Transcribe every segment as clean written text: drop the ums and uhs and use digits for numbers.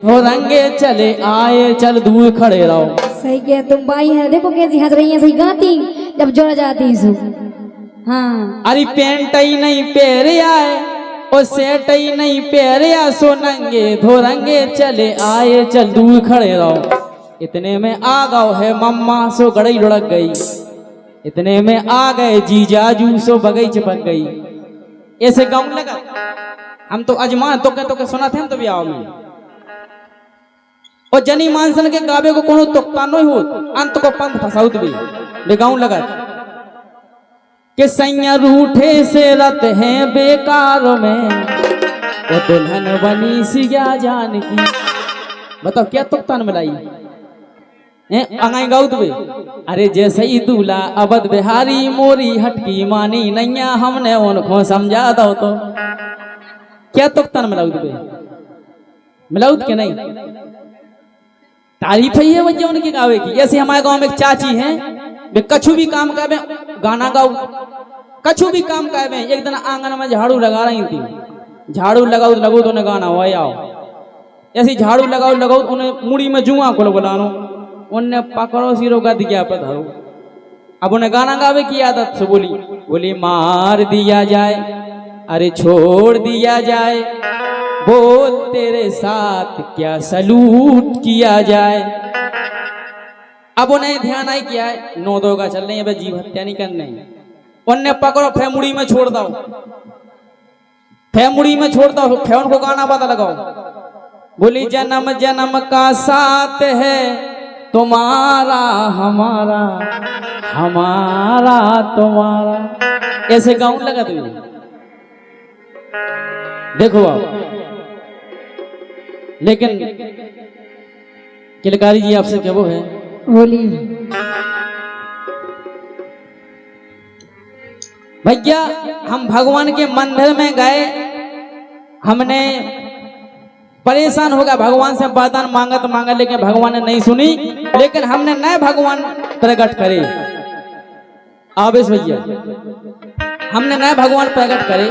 वो रंगे चले आए, चल दूर खड़े रहो। सही किया तुम भाई है, देखो कैसी हंस रही है, सही गाती जब जोड़ जाती सु। हाँ अरे पेंट ही नहीं पहरे आए और सेट ही नहीं पहरे आ, सो नंगे धोरंगे चले आए, चल दूर खड़े रहो। इतने में आ गओ है मम्मा, सो गड़ई लुढ़क गई। इतने में आ गए जीजाजू, सो बगई चिपक गई। ऐसे गाँव लगा हम तो अजमान तो के सुना थे हम तो भी आओ में और जनी मानसन के गावे को कोनो तुक्का नहीं हो, अंत को पंथ फसाउत भी बेगाऊं लगा कि सैया रूठे से रत हैं बेकार में, वो दुल्हन बनी सिया जान की। बताओ क्या तुक्का न मिलाई अंगाई गाउत बे। अरे जैसे ही दूल्हा अवध बिहारी मोरी हटकी मानी नैया, हमने उनको समझा दो तो क्या तुक्का न मिलाउत बे, मिलाउत के नहीं तारीफ ही है वजह उनके गावे की। जैसे हमारे गांव में एक चाची हैं, वे कछु भी काम करे गाना गाओ, कछु भी काम करे। एक दिन आंगन में झाड़ू लगा रही थी, झाड़ू लगाओ लगो तो उन्हें गाना वही आओ। ऐसी झाड़ू लगाओ लगाओ उन्हें मुड़ी में जुआ को बुलानो, उन्हें पकड़ो सिरो का दिया पर धरो। अब उन्हें गाना गावे की आदत से बोली मार दिया जाए, अरे छोड़ दिया जाए, बोल तेरे साथ क्या सलूट किया जाए। अब उन्हें ध्यान आई किया है नो दो का चल रही है, जीव हत्या नहीं करने। उन्हें पकड़ो फेमुड़ी में छोड़ दो, फेमुड़ी में छोड़ दो, फेन को गाना पता लगाओ। बोली जन्म जन्म का साथ है तुम्हारा हमारा, हमारा तुम्हारा। ऐसे गाउन लगा तुम देखो आप। लेकिन किलकारी जी आपसे क्या वो है, बोली भैया हम भगवान के मंदिर में गए, हमने परेशान हो गया, भगवान से वरदान मांगा, लेकिन भगवान ने नहीं सुनी। लेकिन हमने नए भगवान प्रकट करे, आवेश भैया हमने नए भगवान प्रकट करे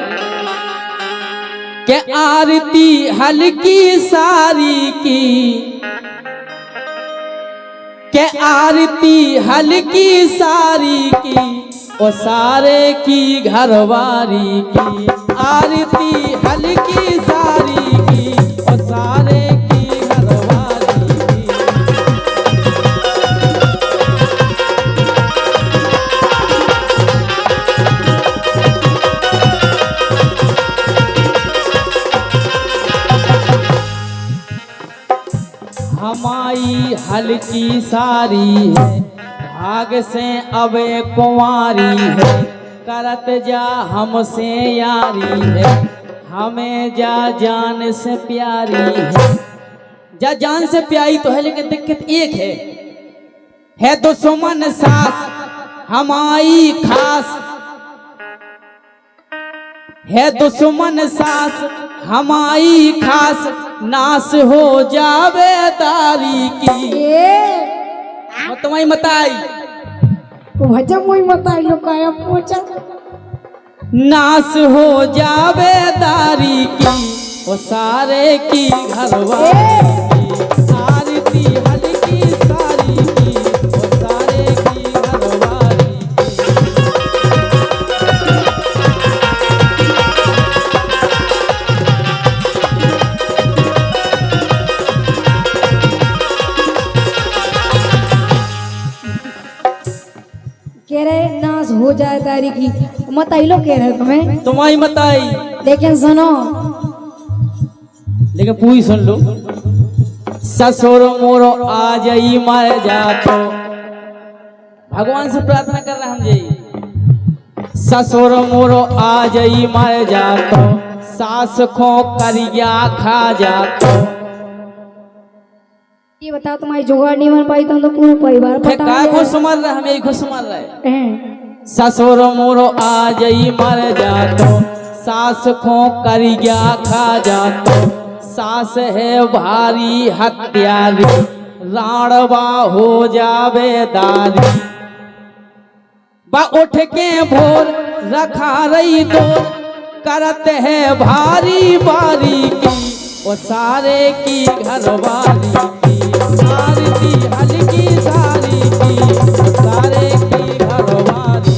के आरती हल्की सारी की, के आरती हल्की सारी की, और सारे की घरवारी की। आरती हल्की सारी की और सारे की घरवारी की। हमारी हल्की सारी है, भाग से अबे कुंवारी है, करत जा हमसे यारी है, हमें जा जान से प्यारी है। जा जान से प्यारी तो है, लेकिन दिक्कत एक है दुश्मन सास हमारी खास, है दुश्मन सास हमारी खास, नाश हो जावे दारी की। तुम्हारी मताई वजह मुई मताई लोग का पूछा, नाश हो जावे दारी की, वो सारे की घरवारी की। आरती हल्की सारी की, वो सारे की घरवारी कह रहे नाश हो जाए तारी की, मताई लोग कह रहे तुम्हें, तुम्हारी मताई। लेकिन सुनो, लेकिन पूरी सुन लो। ससुर मोरो आ जाई मर जातो, भगवान से प्रार्थना कर रहे हम जी। ससुर मोरो आ जाई मर जातो, सास खो करिया खा जातो। ये बताओ तुम्हारी जुगाड़ नहीं बन पाई तो पूरा परिवार काय खुश मर रहा, हमें ही खुश मर रहे। हैं। ससुर मोरो आ जाई मर जातो, सास खो करिया खा जातो। सास है भारी हत्यारी, राणवा हो जावे दारी। बा उठ के भोर रखा रही दो, करत है भारी बारी की। वो सारे की घरवाली की आरती हल्की सारी की सारे की घरवाली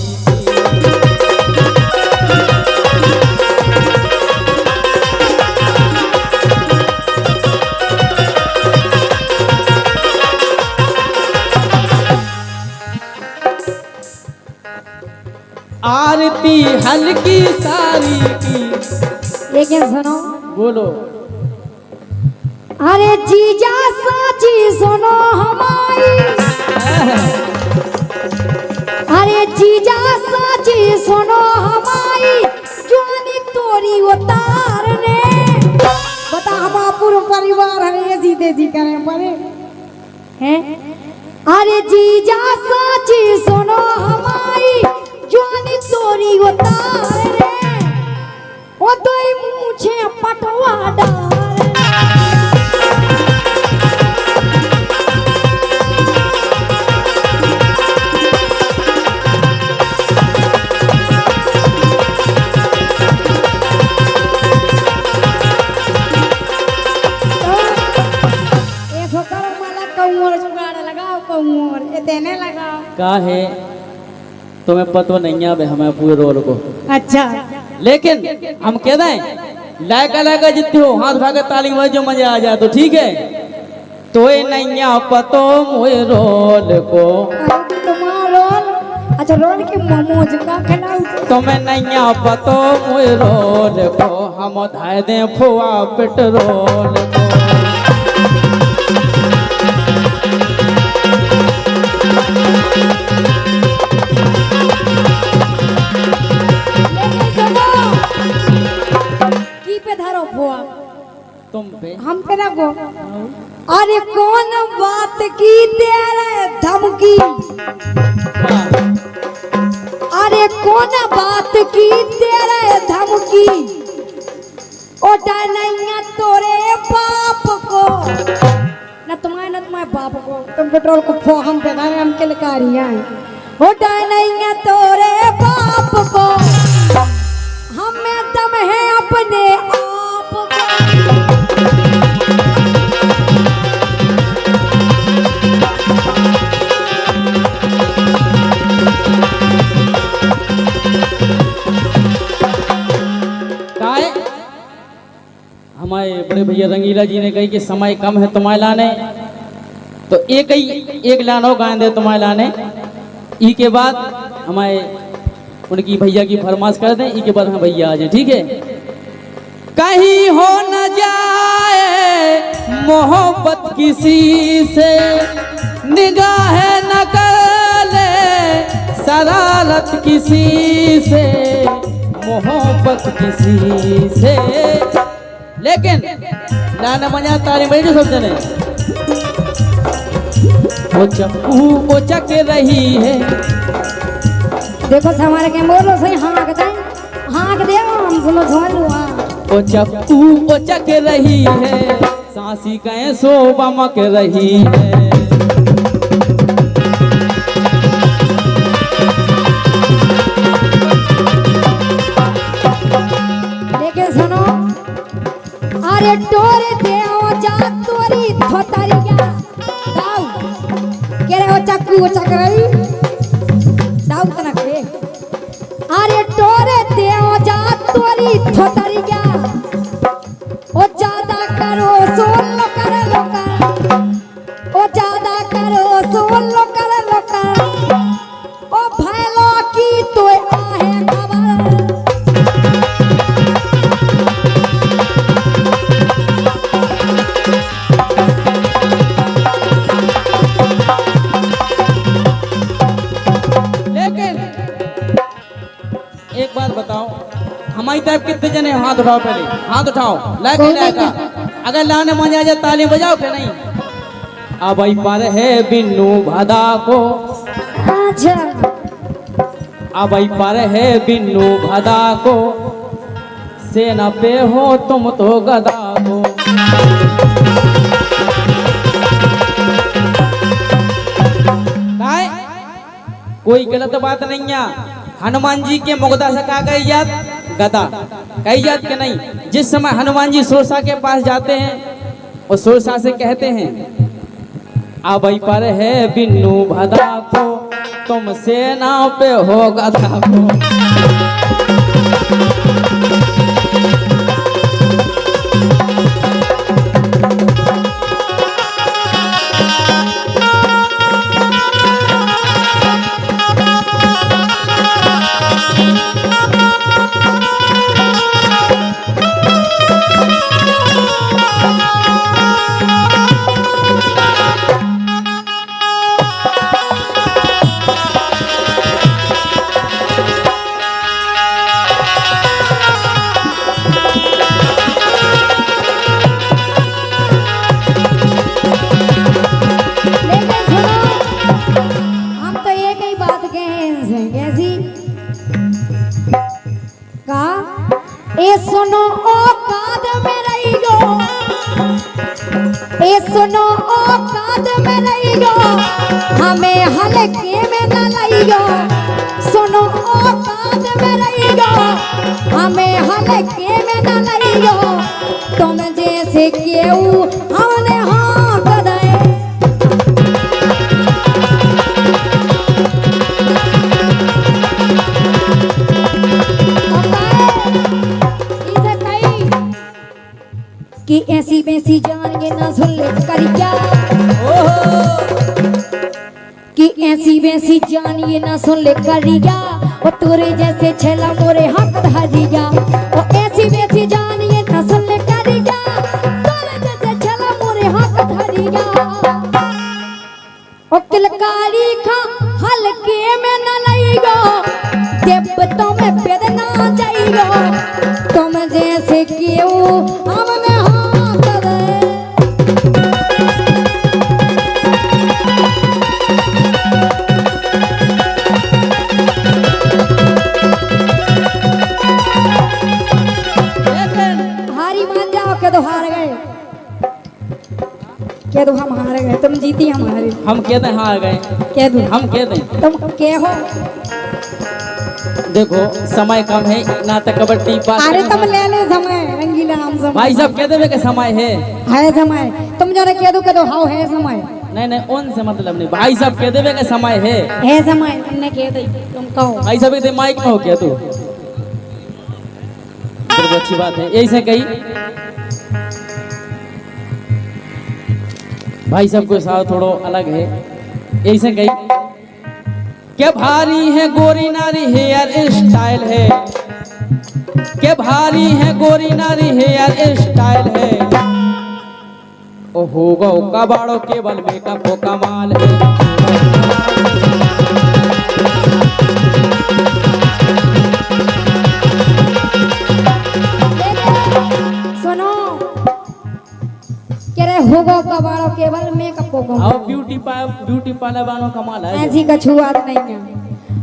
आरती हल्की सारी की। ये क्या सुनो? बोलो। अरे जीजा साची सुनो हमारी, अरे जीजा साची सुनो हमारी, जोनी तोरी उतारने बता हम पूरा परिवार है सीधे जी करे पड़े हैं। अरे जीजा साची सुनो हमारी, जोनी तोरी उतारने ओ तो मुझे पटवा डाल। का है तुम्हें पता नहीं है हमें पूरे रोल को। अच्छा लेकिन हम कह दें लायका लायका जितने हो हाथ उठा के ताली बजाओ मजा आ जाए तो ठीक है। तो नहीं पतो मोए रोल को तुम्हारा रोल। अच्छा रोल के मोमोज का खिलाऊं तुम्हें नहीं पतो मोए रोल को हम धाय दे फुआ पेट्रोल को। तुम पे हम पे रखो। अरे कौन बात की तेरे धमकी, अरे कौन बात की तेरे धमकी, ओटा नहीं तोरे बाप को न तुम्हारे बाप को। तुम पेट्रोल को फो हम पे धारे हम के लिकारियां ओटा नहीं तोरे बाप को। हमें दम है अपने आप को। हमारे बड़े भैया रंगीला जी ने कही कि समय कम है तुम्हारे लाने, तो एक लानो गाय दे तुम्हारे लाने। ई के बाद हमारे उनकी भैया की फरमाइश कर दें, ई के बाद हम भैया आ जाए ठीक है। कहीं हो न जाए मोहब्बत किसी से, निगाह न कर ले शरारत किसी से, मोहब्बत किसी से। लेकिन लाना मजा तारी बड़ी सब जने वो चक्कू वो चक रही है। देखो हमारे के बोलो सही हाँ कहते हैं हाँ के दे हम सुनो समझ लो। हाँ वो चक्कू वो चक रही है, सांसी कहे सो बमक रही है। लेकिन सुनो अरे टोरे दे जा तोरी थोतरिया दाऊ के रे ओ चक्कू ओ चकरई दाऊ तना करे। अरे टोरे दे जा तोरी थोतरिया ओ ज्यादा करो सोल लो कर लो कर, ओ ज्यादा करो सोल लो कर लो कर, ओ भैलो की तो आहे खबर। एक बात बताओ हमारी तरफ कितने जने हाथ उठाओ, पहले हाथ उठाओ लायका लायका। अगर लाने मजा आ जाए ताली बजाओ क्या नहीं। अब आई पर है बिन्नू भदा को, अच्छा अब आई पर है बिन्नू भदा को, सेना पे हो तुम तो गदा को। कोई गलत बात नहीं है। हनुमान जी के मुगदा से कहा गई याद गदा कही जात के नहीं। जिस समय हनुमान जी सुरसा के पास जाते हैं और सुरसा से कहते हैं अबई पर है बिन्नू भदा को तुम सेना पे हो गधा को। सुनो औकात में रहियो, ए सुनो औकात में रहियो, हमें हल्के में न लइयो। सुनो औकात में रहियो, हमें हल्के में न लइयो। तुम जैसे केहू हमने हाँ करे। कि ऐसी वैसी जान ये ना सुन ले करिया, कि ऐसी वैसी जान ये ना सुन ले करिया। और तोरे जैसे छेला मोरे हक धरिया। और ऐसी वैसी जान ये ना सुन ले करिया, तोरे जैसे छेला मोरे हक धरिया। और किलकारी खा हल्के में न लइयो, देव तुम्हें बेदना जाइयो। तुम जैसे केहू हमने तो हार गए, कह दो हम हार गए, तुम जीती हम हारे। हम कहते हैं हार गए, कह दो हम कहते हैं तुम क्या हो। देखो समय कम है ना तो कबड्डी पास। अरे तुम ले लो समय, रंगीला नाम समय। भाई साहब कहते हुए कि समय है समय। तुम जो कह दो हाउ है समय। नहीं नहीं उन से मतलब नहीं, भाई साहब कहते हुए कि समय है समय। तुमने कह दी, तुम कहो भाई साहब कहते माइक में हो क्या तू, तो अच्छी बात है। यही से कही भाई साहब को साथ थोड़ा अलग है। यही से कही क्या भारी है गोरी नारी हेयर स्टाइल है, क्या भारी है गोरी नारी हेयर स्टाइल है। ओ होगा कबाड़ो केवल मेकअप को कमाल है। सुनो होगा कबाड़ो केवल मेकअप को और ब्यूटी पार्लर वालों कमाल है। ऐसी कछुआत नहीं है।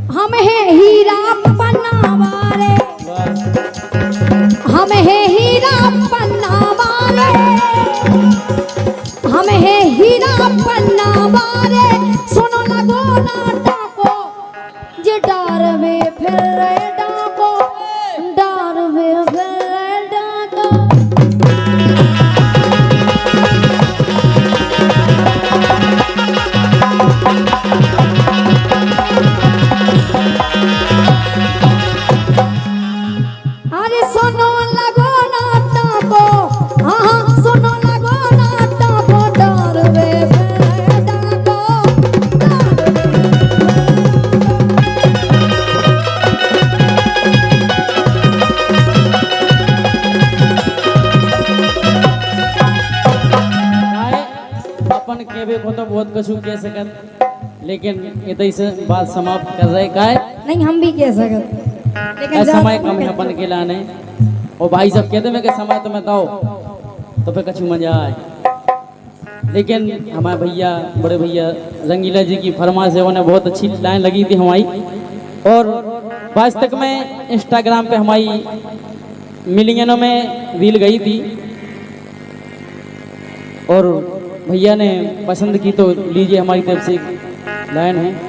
हम है हीरा पन्ना वाले, हम है हीरा पन्ना वाले, हम है हीरा पन्ना वाले। सुनो लगो नाटको जे डारवे फिर डाको, डारवे फिर डाको। अरे सुनो लगो नाटको, हाँ सुनो लगो नाटको, डारवे फिर डाको, अपन केबे को तो बहुत कछु कह सकत, लेकिन इतनी से बात समाप्त कर रहे का नहीं हम भी कह सकते, लेकिन समय कम है अपन के लाने। और भाई सब कहते हैं कि समय तुम्हें दो तो फिर कछु मजा आए। लेकिन हमारे भैया बड़े भैया रंगीला जी की फरमाइश है, उन्हें बहुत अच्छी लाइन लगी थी हमारी। और वास्तव में इंस्टाग्राम पे हमारी मिलियनों में रील गई थी और भैया ने पसंद की, तो लीजिए हमारी तरफ से लाइन है।